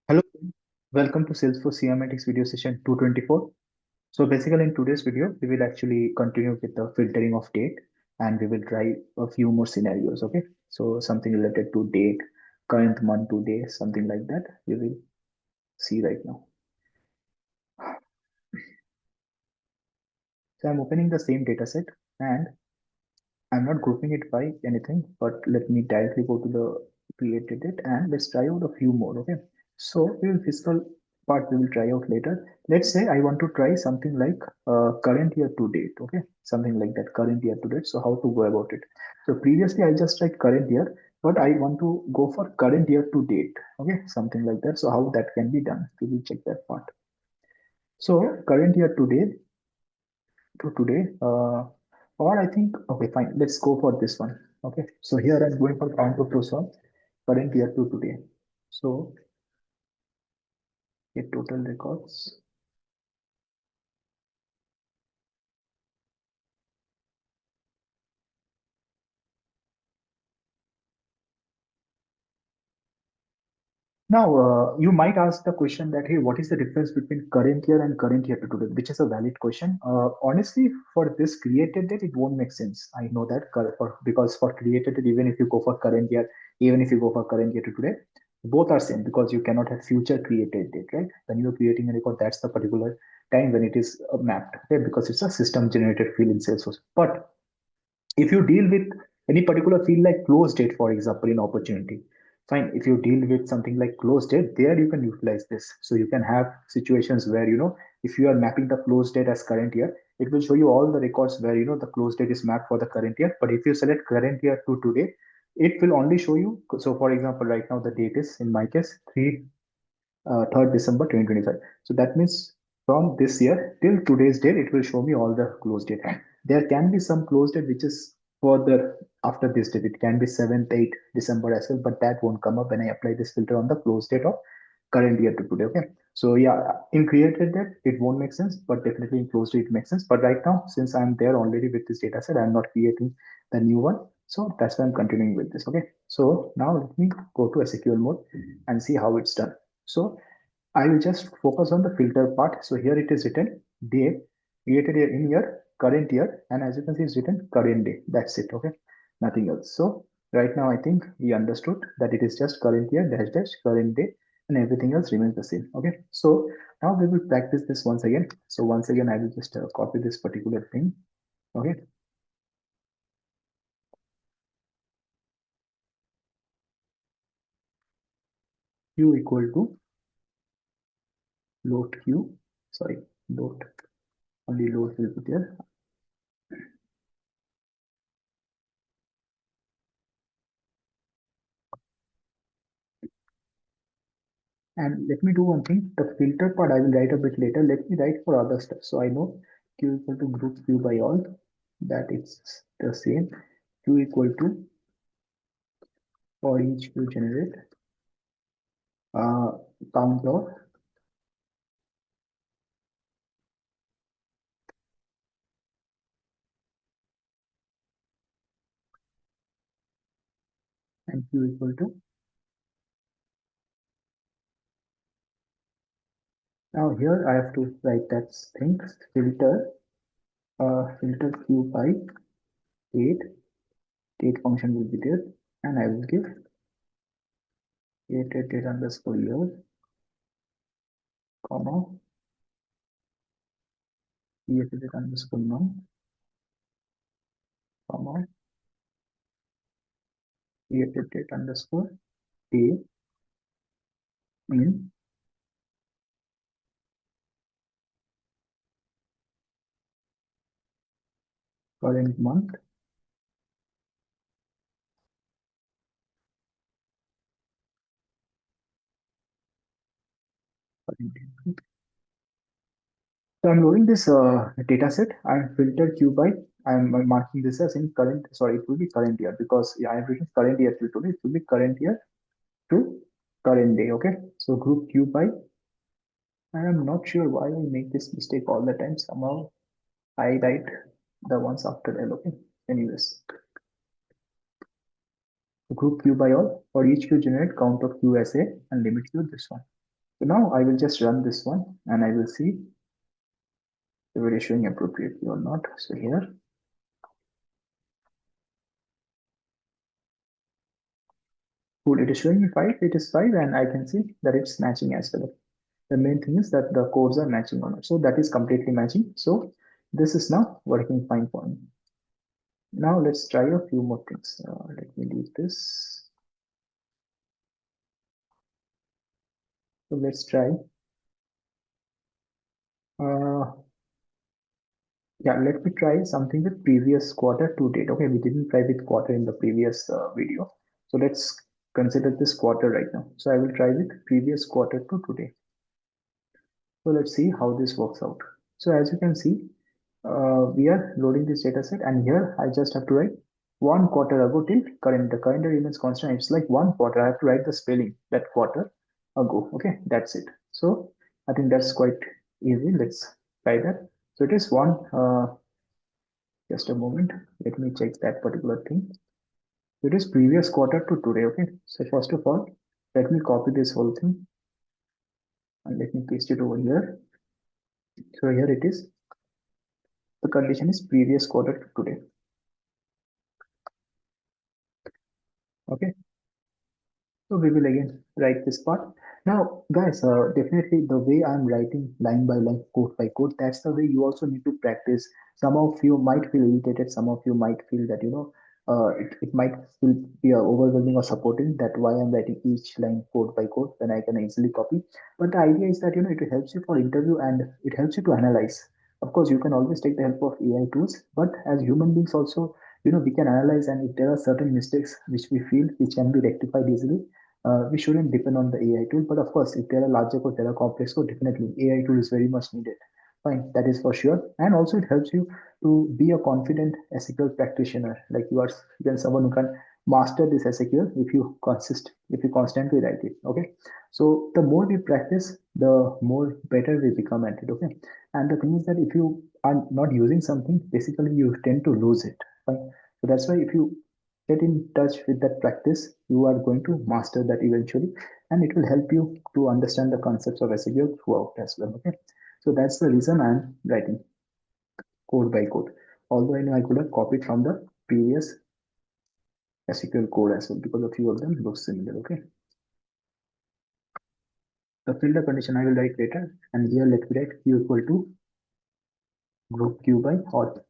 Hello, welcome to Salesforce CMATICS video session 224. So basically in today's video, we will actually continue with the filtering of date and we will try a few more scenarios, okay? So something related to date, current month to day, something like that, we will see right now. So I'm opening the same data set and I'm not grouping it by anything, but let me directly go to the created it and let's try out a few more. Okay. So we will fiscal part we will try out later. Let's say I want to try something like current year to date. Okay. Something like that current year to date. So how to go about it? So previously I just tried current year, but I want to go for current year to date. Okay. Something like that. So how that can be done? We will check that part. So current year to date to today, or I think, okay, fine, let's go for this one. Okay, so here I'm going for count of rows of current year to today. So get total records. Now, you might ask the question that, hey, what is the difference between current year and current year to today, which is a valid question. Honestly, for this created date, it won't make sense. I know that because for created date, even if you go for current year, even if you go for current year to today, both are same because you cannot have future created date, right? When you're creating a record, that's the particular time when it is mapped, okay? Because it's a system generated field in Salesforce. But if you deal with any particular field like close date, for example, in opportunity, fine. If you deal with something like close date, there you can utilize this. So you can have situations where, if you are mapping the close date as current year, it will show you all the records where, the close date is mapped for the current year. But if you select current year to today, it will only show you. So for example, right now the date is, in my case, 3rd December 2025. So that means from this year till today's date, it will show me all the close date. There can be some close date which is further after this date. It can be 7th, 8th December as well, but that won't come up when I apply this filter on the close date of current year to today. Okay. So yeah, in created date, it won't make sense, but definitely in closed date, it makes sense. But right now, since I'm there already with this data set, I'm not creating the new one. So that's why I'm continuing with this. Okay. So now let me go to SAQL mode and see how it's done. So I will just focus on the filter part. So here it is written day created in year, current year, and as you can see, it's written current day. That's it. Okay, nothing else. So right now, I think we understood that it is just current year dash dash current day, and everything else remains the same. Okay, so now we will practice this once again. So once again, I will just copy this particular thing. Okay, q equal to load q. Sorry, load only load will be there. And let me do one thing. The filter part I will write a bit later. Let me write for other stuff. So I know q equal to group q by all. That is the same. Q equal to for each q generate uh, count of and q equal to. Now here I have to write that thing filter filter q by date. Date function will be there, and I will give date underscore year comma date underscore month comma date underscore day in current month. So I'm loading this data set. I'm filtered Q by. I'm marking this as in current. Sorry, it will be current year because yeah, I've written current year till today. It will be current year to current day. Okay. So group Q by. And I'm not sure why I make this mistake all the time. Somehow I write the ones after L. Okay. Anyways, group Q by all. For each Q generate count of Q as a and limit to this one. So now I will just run this one and I will see if it is showing appropriately or not. So here, cool, it is showing me 5, it is 5, and I can see that it's matching as well. The main thing is that the codes are matching on it. So that is completely matching. So this is now working fine for me. Now let's try a few more things. Let me leave this. So let's try. Uh, yeah, let me try something with previous quarter to date. Okay, we didn't try with quarter in the previous video. So let's consider this quarter right now. So I will try with previous quarter to today. So let's see how this works out. So as you can see, we are loading this data set, and here I just have to write 1 quarter ago till current. The current remains constant. It's like 1 quarter. I have to write the spelling that quarter ago. Okay, that's it. So I think that's quite easy. Let's try that. So it is one. Just a moment. Let me check that particular thing. It is previous quarter to today. Okay. So first of all, let me copy this whole thing and let me paste it over here. So here it is. The condition is previous quarter to today. Okay. So we will again write this part. Now, guys, definitely the way I'm writing line by line, code by code, that's the way you also need to practice. Some of you might feel irritated. Some of you might feel that, it might feel be overwhelming or supporting that why I'm writing each line code by code when I can easily copy. But the idea is that, it helps you for interview and it helps you to analyze. Of course, you can always take the help of AI tools, but as human beings also, we can analyze, and if there are certain mistakes which we feel which can be rectified easily, we shouldn't depend on the AI tool. But of course, if there are larger code, there are complex code, definitely AI tool is very much needed. Fine, that is for sure. And also it helps you to be a confident SQL practitioner. Like you can someone who can master this SQL if you constantly write it. Okay. So the more we practice, the more better we become at it. Okay. And the thing is that if you are not using something, basically you tend to lose it. Fine. So that's why if you get in touch with that practice, you are going to master that eventually, and it will help you to understand the concepts of SQL throughout as well. Okay, so that's the reason I'm writing code by code. Although I know I could have copied from the previous SQL code as well because a few of them look similar. Okay, the filter condition I will write later, and here let me write q equal to group q by auth.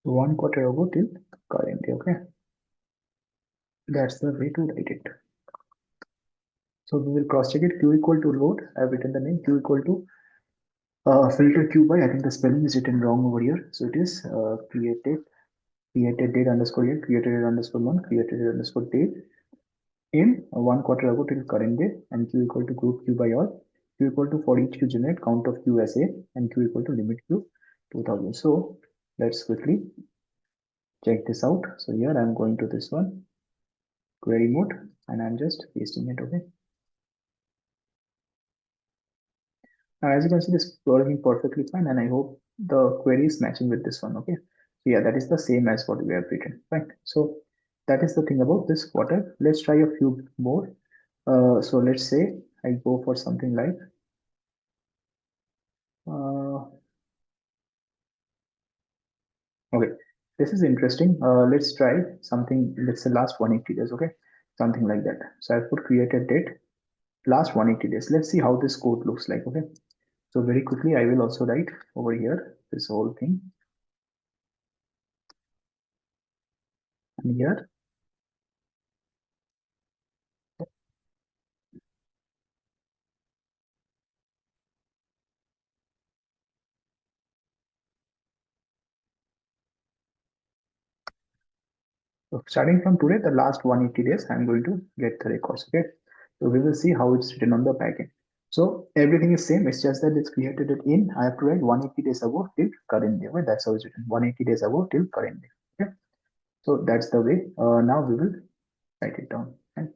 1 quarter ago till current day. Okay, that's the way to write it. So we will cross check it. Q equal to load. I've written the name. Q equal to filter q by, I think the spelling is written wrong over here. So it is created date underscore year, created date underscore month, created date underscore date in 1 quarter ago till current day, and q equal to group q by all, q equal to for each q generate count of q as a, and q equal to limit q 2000. So let's quickly check this out. So here I'm going to this one query mode and I'm just pasting it. Okay. Now, as you can see, this is working perfectly fine, and I hope the query is matching with this one. Okay, so yeah, that is the same as what we have written. Right. So that is the thing about this quarter. Let's try a few more. So let's say I go for something like uh, okay. This is interesting. Let's try something. Let's say last 180 days. Okay, something like that. So I put created date last 180 days. Let's see how this code looks like. Okay. So very quickly, I will also write over here this whole thing, and here. So starting from today, the last 180 days, I'm going to get the records. Okay. So we will see how it's written on the backend. So everything is same. It's just that it's created it in. I have to write 180 days ago till current day. Right? That's how it's written. 180 days ago till current day. Okay. So that's the way. Now we will write it down. And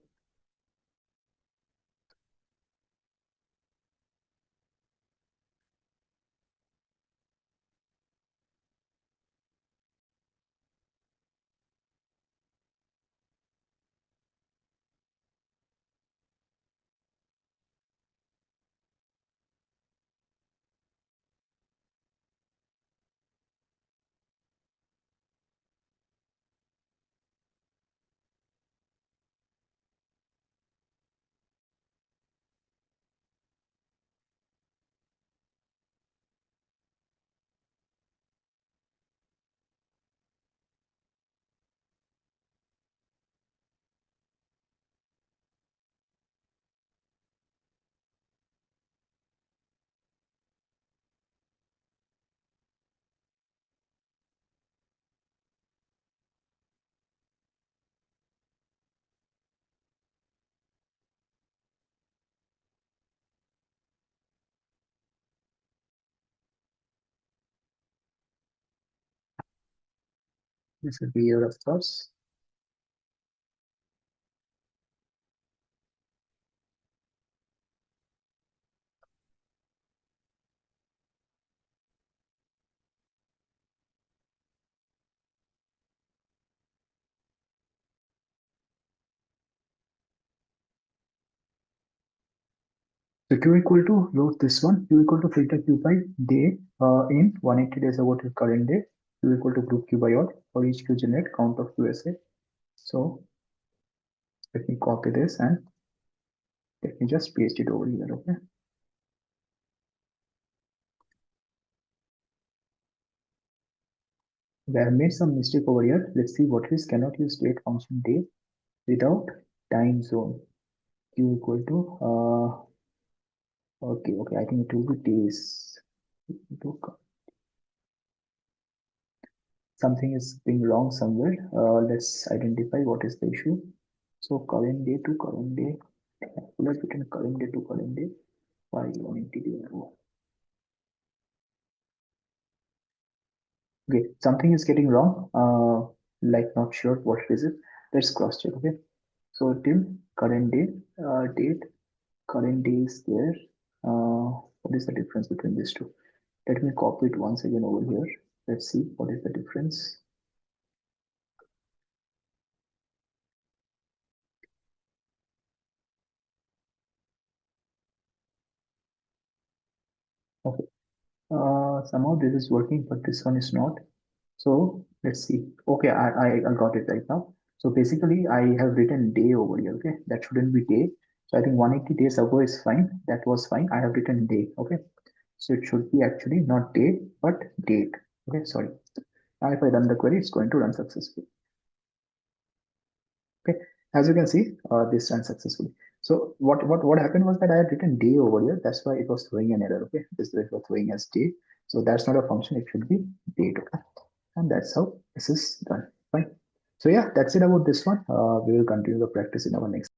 this will be your, of course. So Q equal to load this one. Q equal to filter Q by day in 180 days ago till current day. Q equal to group Q by odd for each Q generate count of QSA. So let me copy this and let me just paste it over here. Okay. I have made some mistake over here. Let's see what is cannot use date function day without time zone. Q equal to okay. I think it will be days. Something is being wrong somewhere. Let's identify what is the issue. So current day to current day, calculate between current day to current day by 180 days ago. Okay, something is getting wrong. Like not sure what is it. Let's cross check. Okay, so till current day, date, current day is there. What is the difference between these two? Let me copy it once again over here. Let's see what is the difference. Okay, somehow this is working, but this one is not. So let's see. Okay, I got it right now. So basically, I have written day over here. Okay, that shouldn't be day. So I think 180 days ago is fine. That was fine. I have written day. Okay, so it should be actually not day but date. Okay, sorry. Now if I run the query, it's going to run successfully. Okay, as you can see, this ran successfully. So what happened was that I had written day over here. That's why it was throwing an error. Okay, this was throwing as day. So that's not a function. It should be date. Okay, and that's how this is done. Fine. So yeah, that's it about this one. We will continue the practice in our next.